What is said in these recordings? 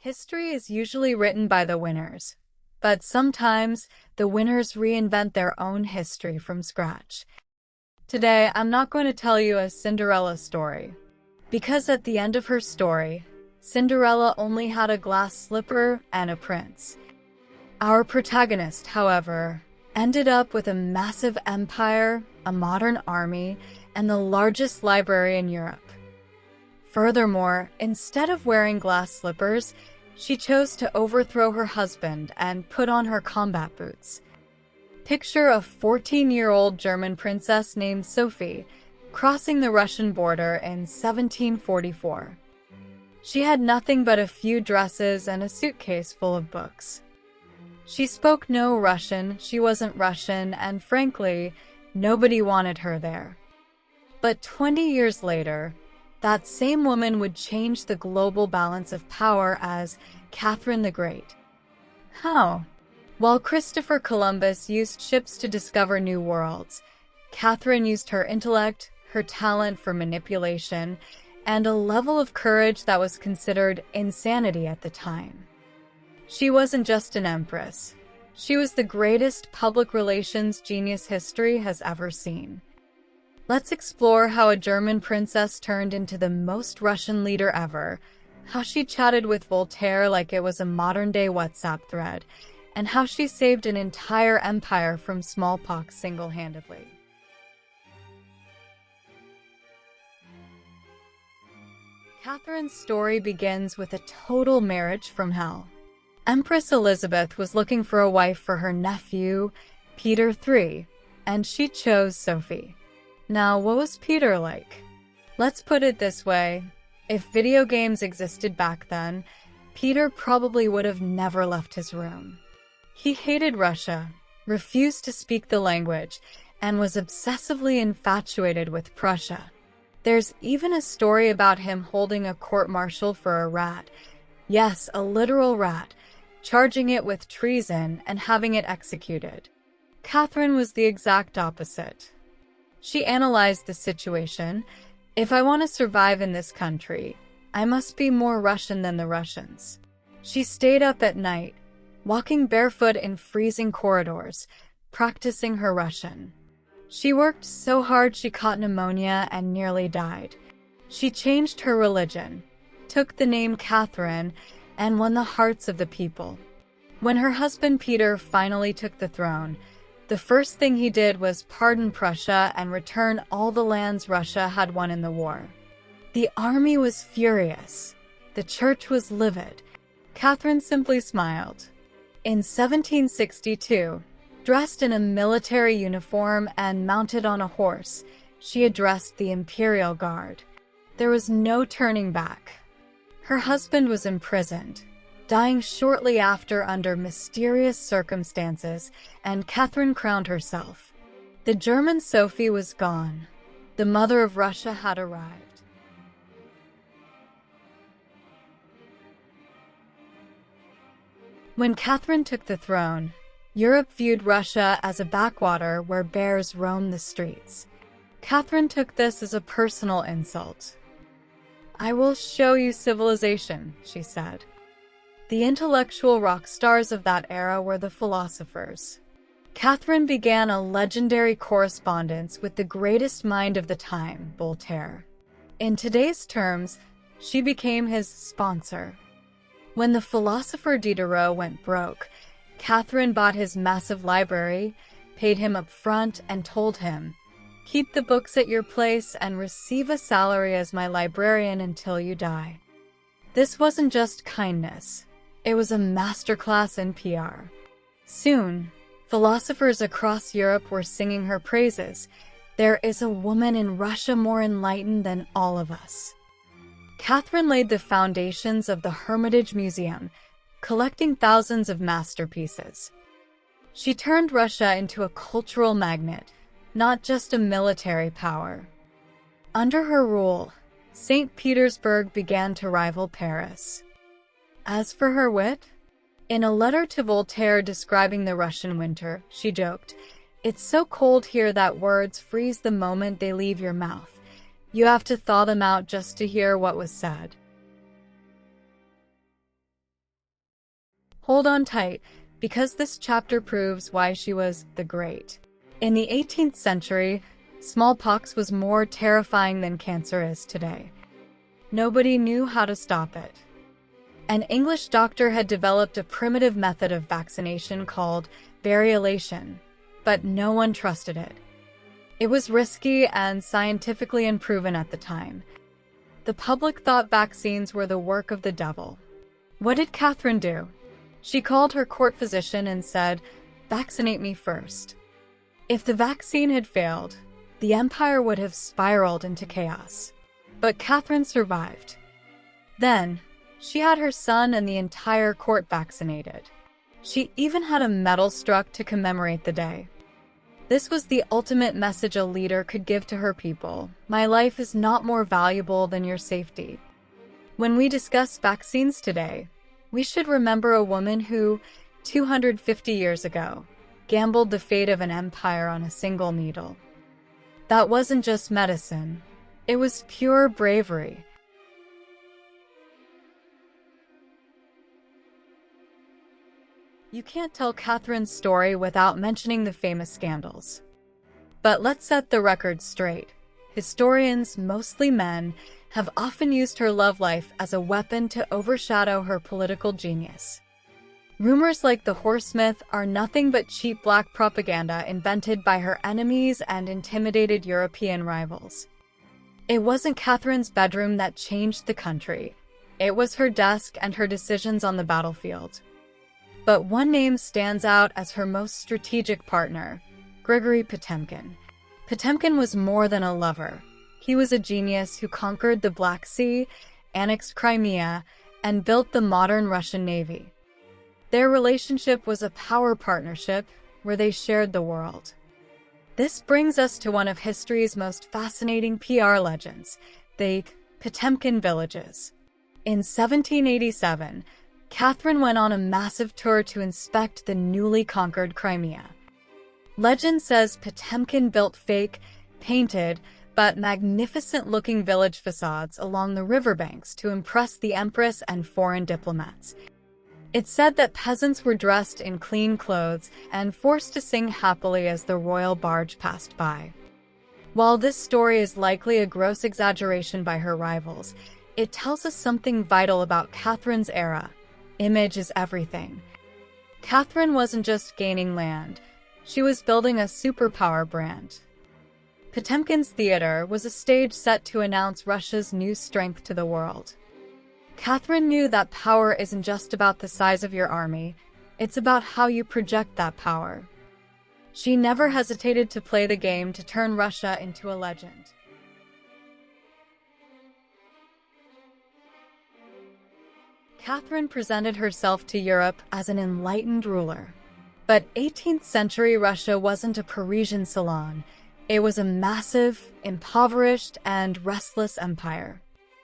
History is usually written by the winners, but sometimes the winners reinvent their own history from scratch. Today, I'm not going to tell you a Cinderella story, because at the end of her story, Cinderella only had a glass slipper and a prince. Our protagonist, however, ended up with a massive empire, a modern army, and the largest library in Europe. Furthermore, instead of wearing glass slippers, she chose to overthrow her husband and put on her combat boots. Picture a 14-year-old German princess named Sophie crossing the Russian border in 1744. She had nothing but a few dresses and a suitcase full of books. She spoke no Russian, she wasn't Russian, and frankly, nobody wanted her there. But 20 years later, that same woman would change the global balance of power as Catherine the Great. How? While Christopher Columbus used ships to discover new worlds, Catherine used her intellect, her talent for manipulation, and a level of courage that was considered insanity at the time. She wasn't just an empress. She was the greatest public relations genius history has ever seen. Let's explore how a German princess turned into the most Russian leader ever, how she chatted with Voltaire like it was a modern-day WhatsApp thread, and how she saved an entire empire from smallpox single-handedly. Catherine's story begins with a total marriage from hell. Empress Elizabeth was looking for a wife for her nephew, Peter III, and she chose Sophie. Now, what was Peter like? Let's put it this way. If video games existed back then, Peter probably would have never left his room. He hated Russia, refused to speak the language, and was obsessively infatuated with Prussia. There's even a story about him holding a court-martial for a rat. Yes, a literal rat, charging it with treason and having it executed. Catherine was the exact opposite. She analyzed the situation. If I want to survive in this country, I must be more Russian than the Russians. She stayed up at night, walking barefoot in freezing corridors, practicing her Russian. She worked so hard she caught pneumonia and nearly died. She changed her religion, took the name Catherine, and won the hearts of the people. When her husband Peter finally took the throne, the first thing he did was pardon Prussia and return all the lands Russia had won in the war. The army was furious. The church was livid. Catherine simply smiled. In 1762, dressed in a military uniform and mounted on a horse, she addressed the Imperial Guard. There was no turning back. Her husband was imprisoned, dying shortly after under mysterious circumstances, and Catherine crowned herself. The German Sophie was gone. The mother of Russia had arrived. When Catherine took the throne, Europe viewed Russia as a backwater where bears roamed the streets. Catherine took this as a personal insult. "I will show you civilization," she said. The intellectual rock stars of that era were the philosophers. Catherine began a legendary correspondence with the greatest mind of the time, Voltaire. In today's terms, she became his sponsor. When the philosopher Diderot went broke, Catherine bought his massive library, paid him up front, and told him, "Keep the books at your place and receive a salary as my librarian until you die." This wasn't just kindness. It was a masterclass in PR. Soon, philosophers across Europe were singing her praises. "There is a woman in Russia more enlightened than all of us." Catherine laid the foundations of the Hermitage Museum, collecting thousands of masterpieces. She turned Russia into a cultural magnet, not just a military power. Under her rule, St. Petersburg began to rival Paris. As for her wit, in a letter to Voltaire describing the Russian winter, she joked, "It's so cold here that words freeze the moment they leave your mouth. You have to thaw them out just to hear what was said." Hold on tight, because this chapter proves why she was the Great. In the 18th century, smallpox was more terrifying than cancer is today. Nobody knew how to stop it. An English doctor had developed a primitive method of vaccination called variolation, but no one trusted it. It was risky and scientifically unproven at the time. The public thought vaccines were the work of the devil. What did Catherine do? She called her court physician and said, "Vaccinate me first." If the vaccine had failed, the empire would have spiraled into chaos. But Catherine survived. Then, she had her son and the entire court vaccinated. She even had a medal struck to commemorate the day. This was the ultimate message a leader could give to her people. My life is not more valuable than your safety. When we discuss vaccines today, we should remember a woman who, 250 years ago, gambled the fate of an empire on a single needle. That wasn't just medicine. It was pure bravery. You can't tell Catherine's story without mentioning the famous scandals. But let's set the record straight. Historians, mostly men, have often used her love life as a weapon to overshadow her political genius. Rumors like the horse myth are nothing but cheap black propaganda invented by her enemies and intimidated European rivals. It wasn't Catherine's bedroom that changed the country. It was her desk and her decisions on the battlefield. But one name stands out as her most strategic partner, Grigory Potemkin. Potemkin was more than a lover. He was a genius who conquered the Black Sea, annexed Crimea, and built the modern Russian Navy. Their relationship was a power partnership where they shared the world. This brings us to one of history's most fascinating PR legends, the Potemkin villages. In 1787, Catherine went on a massive tour to inspect the newly conquered Crimea. Legend says Potemkin built fake, painted, but magnificent-looking village facades along the riverbanks to impress the empress and foreign diplomats. It's said that peasants were dressed in clean clothes and forced to sing happily as the royal barge passed by. While this story is likely a gross exaggeration by her rivals, it tells us something vital about Catherine's era. Image is everything. Catherine wasn't just gaining land, she was building a superpower brand. Potemkin's theater was a stage set to announce Russia's new strength to the world. Catherine knew that power isn't just about the size of your army, it's about how you project that power. She never hesitated to play the game to turn Russia into a legend. Catherine presented herself to Europe as an enlightened ruler. But 18th century Russia wasn't a Parisian salon. It was a massive, impoverished, and restless empire.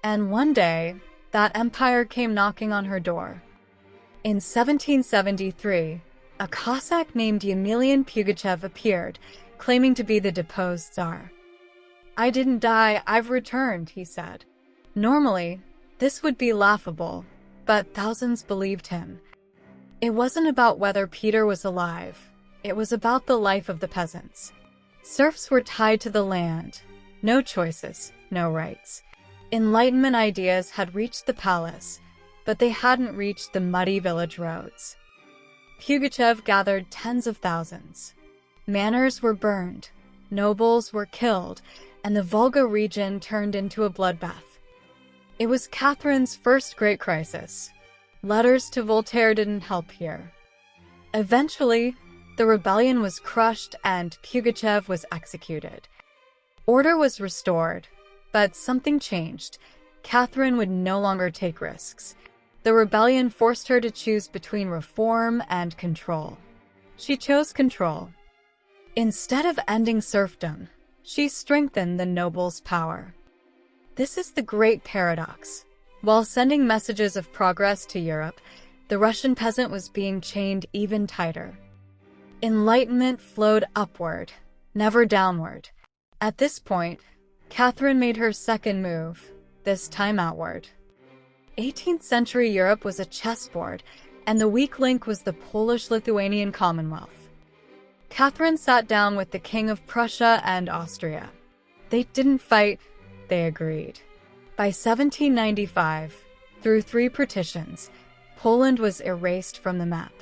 And one day, that empire came knocking on her door. In 1773, a Cossack named Yemilian Pugachev appeared, claiming to be the deposed Tsar. "I didn't die, I've returned," he said. Normally, this would be laughable, but thousands believed him. It wasn't about whether Peter was alive. It was about the life of the peasants. Serfs were tied to the land. No choices, no rights. Enlightenment ideas had reached the palace, but they hadn't reached the muddy village roads. Pugachev gathered tens of thousands. Manors were burned, nobles were killed, and the Volga region turned into a bloodbath. It was Catherine's first great crisis. Letters to Voltaire didn't help here. Eventually, the rebellion was crushed and Pugachev was executed. Order was restored, but something changed. Catherine would no longer take risks. The rebellion forced her to choose between reform and control. She chose control. Instead of ending serfdom, she strengthened the nobles' power. This is the great paradox. While sending messages of progress to Europe, the Russian peasant was being chained even tighter. Enlightenment flowed upward, never downward. At this point, Catherine made her second move, this time outward. 18th century Europe was a chessboard, and the weak link was the Polish-Lithuanian Commonwealth. Catherine sat down with the King of Prussia and Austria. They didn't fight, they agreed. By 1795, through 3 petitions, Poland was erased from the map.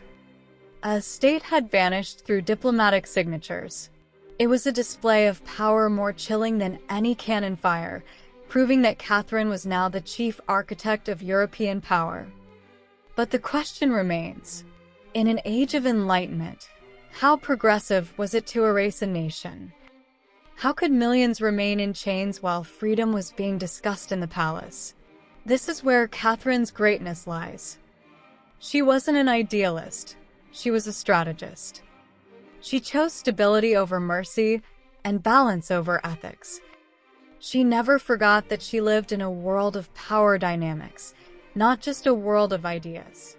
A state had vanished through diplomatic signatures. It was a display of power more chilling than any cannon fire, proving that Catherine was now the chief architect of European power. But the question remains, in an age of enlightenment, how progressive was it to erase a nation? How could millions remain in chains while freedom was being discussed in the palace? This is where Catherine's greatness lies. She wasn't an idealist, she was a strategist. She chose stability over mercy and balance over ethics. She never forgot that she lived in a world of power dynamics, not just a world of ideas.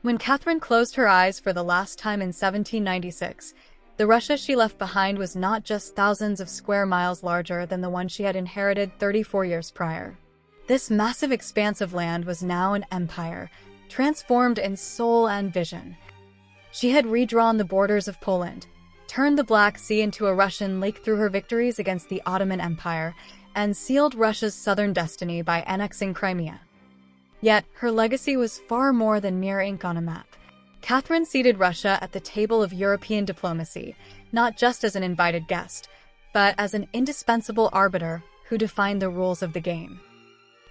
When Catherine closed her eyes for the last time in 1796, the Russia she left behind was not just thousands of square miles larger than the one she had inherited 34 years prior. This massive expanse of land was now an empire, transformed in soul and vision. She had redrawn the borders of Poland, turned the Black Sea into a Russian lake through her victories against the Ottoman Empire, and sealed Russia's southern destiny by annexing Crimea. Yet, her legacy was far more than mere ink on a map. Catherine seated Russia at the table of European diplomacy, not just as an invited guest, but as an indispensable arbiter who defined the rules of the game.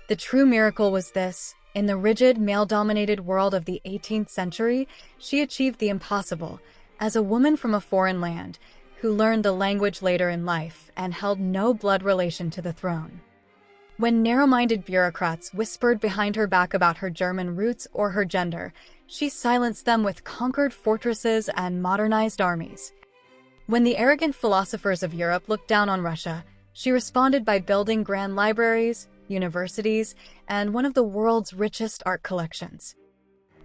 The true miracle was this: in the rigid, male-dominated world of the 18th century, she achieved the impossible, as a woman from a foreign land, who learned the language later in life and held no blood relation to the throne. When narrow-minded bureaucrats whispered behind her back about her German roots or her gender, she silenced them with conquered fortresses and modernized armies. When the arrogant philosophers of Europe looked down on Russia, she responded by building grand libraries, universities, and one of the world's richest art collections.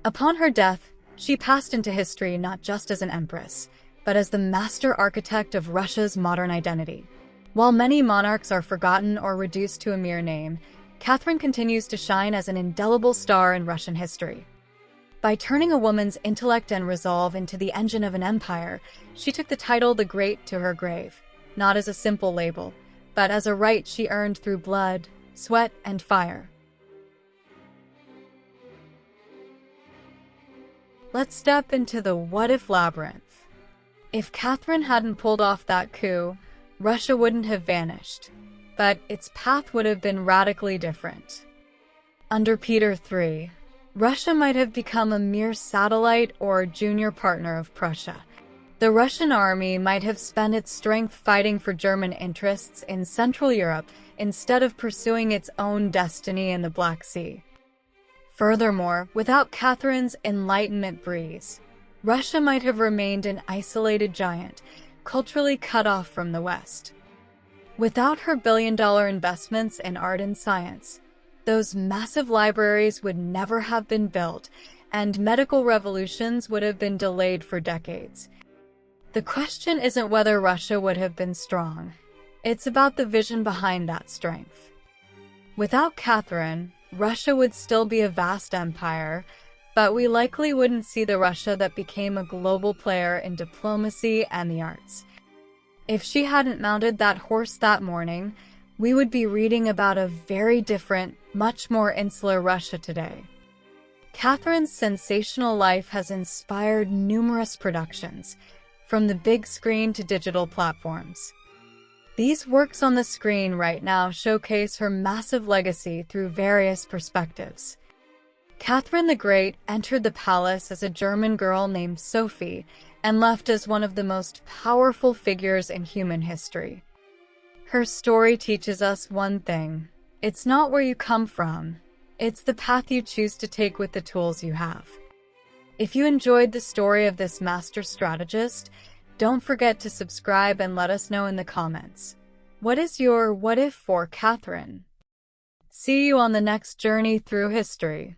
Upon her death, she passed into history not just as an empress, but as the master architect of Russia's modern identity. While many monarchs are forgotten or reduced to a mere name, Catherine continues to shine as an indelible star in Russian history. By turning a woman's intellect and resolve into the engine of an empire, she took the title the Great to her grave, not as a simple label, but as a right she earned through blood, sweat, and fire. Let's step into the what-if labyrinth. If Catherine hadn't pulled off that coup, Russia wouldn't have vanished, but its path would have been radically different. Under Peter III, Russia might have become a mere satellite or junior partner of Prussia. The Russian army might have spent its strength fighting for German interests in Central Europe instead of pursuing its own destiny in the Black Sea. Furthermore, without Catherine's Enlightenment breeze, Russia might have remained an isolated giant, culturally cut off from the West. Without her billion-dollar investments in art and science, those massive libraries would never have been built, and medical revolutions would have been delayed for decades. The question isn't whether Russia would have been strong. It's about the vision behind that strength. Without Catherine, Russia would still be a vast empire, but we likely wouldn't see the Russia that became a global player in diplomacy and the arts. If she hadn't mounted that horse that morning, we would be reading about a very different, much more insular Russia today. Catherine's sensational life has inspired numerous productions, from the big screen to digital platforms. These works on the screen right now showcase her massive legacy through various perspectives. Catherine the Great entered the palace as a German girl named Sophie and left as one of the most powerful figures in human history. Her story teaches us one thing: it's not where you come from, it's the path you choose to take with the tools you have. If you enjoyed the story of this master strategist, don't forget to subscribe and let us know in the comments. What is your what if for Catherine? See you on the next journey through history.